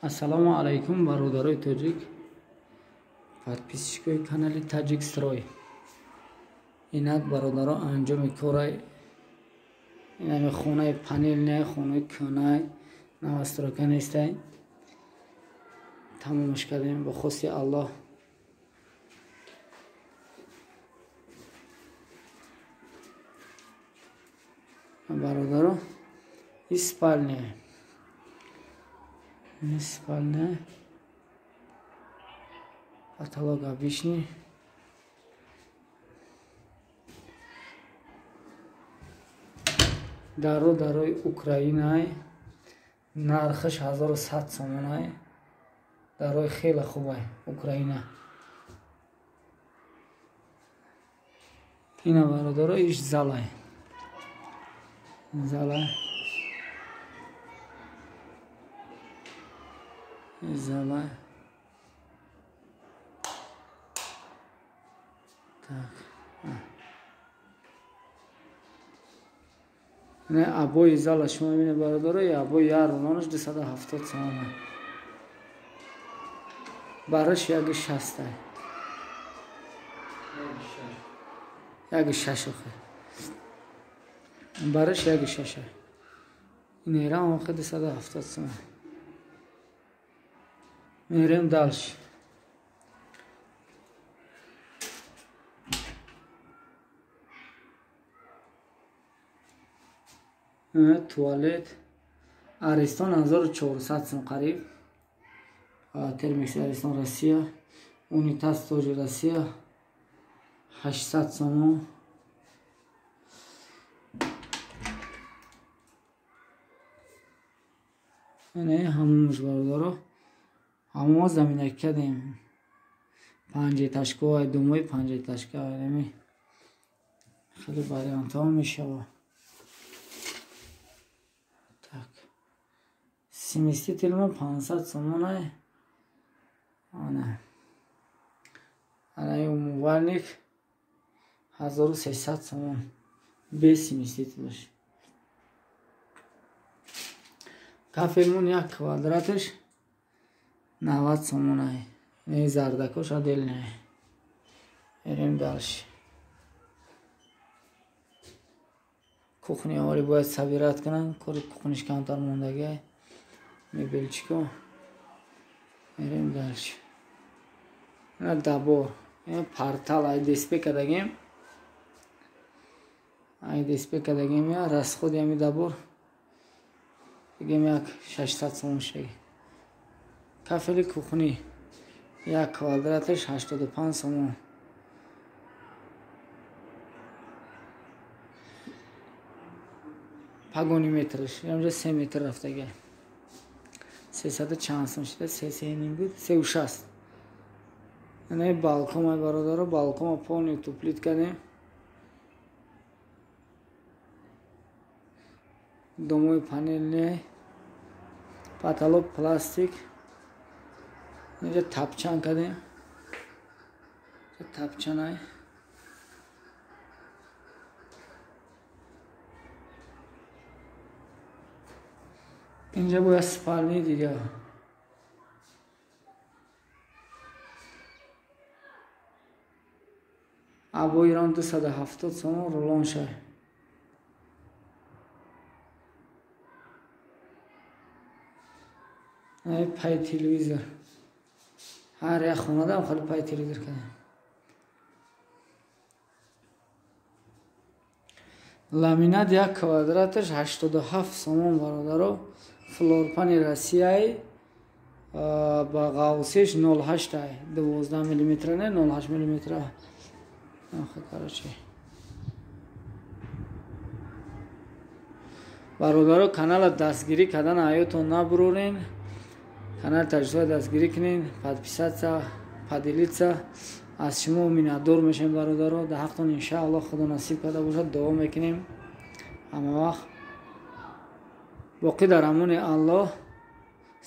Ассалому алайкум, бародарои тоҷик, подписчикои канали Таҷик Строй. Инак бародаро анҷоми кораи инами хонаи панелне, хонаи кӯнай навастрока нестай. Тамомаш кардем ба хости Аллоҳ. Бародаро спальня. Спальня. Потолок обычный. Дарои Украинай. Нархаш 1100 сомонай. Дарои хеле хубай Украина. Ина бародаро иш залай. Залай. Залай. Так. Не обои зала шумо мебинед бародаро, обои ярронаш 270 сомон. Бараш 160. 160. Бараш 160. Инера охи 270 сомон. Мерем дальше. Туалет. Аристон 1400 сом қариб. Термикс Аристон Россия. Унитаз тоже Россия. 800 сом. Не ҳамонш бародаро. Ҳамо заминаки кардем. 5 этажковай, думои 5 этажковай неми. Хеле вариантҳо мешава. Так. Сместитель мо 500 сомон ай. Ана. Ана умывальник 1300 сомон. Без сместителяш. Кафелмон 1 квадраташ 90 сомон ай. Не зардакош отдельный. Берем дальше. Кухня вали бояд собирать канан. Кори кухниш камтар мондаги. Мебелчико. Берем дальше. На дабор. Портал ай диспека дагим. Ай диспека дагим я расход ями дабор. Бигем як 600 сомон шеги. Кафели кухни 1 квадраташ 85 сомон. Пагони метраш, ямҷа 3 метр рафтага. 300 чанд сом шуда, 3 буд, 360. Ана балкон ай бародаро, балкон полный туплит кардем. Домои панелне, потолок пластик. Инҷа тапчан кардем. Тапчан ай. Инҷа бояд спальни дига. Абоирон 270 сомон рулон шай. Ай пай телевизор. Ҳар як хонада хали пай телевизор кардем. Ламинат 1 квадраташ 87 сомон бародаро. Флорпани Россияи ба ғавсеш 08 ай. 12 мм не 08 мм. Короче. Бародаро канала дастгирӣ кардан аётон набурорен. Канал таҷрибаи дастгирӣ кунед, подписаться, поделиться. Аз шумо миннатдор мешавем бародаро. Дар ҳақтон иншааллоҳ худо насиб карда бошад давом мекунем. ҳама вақт боқӣ дар амони Аллоҳ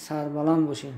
сарбаланд бошед.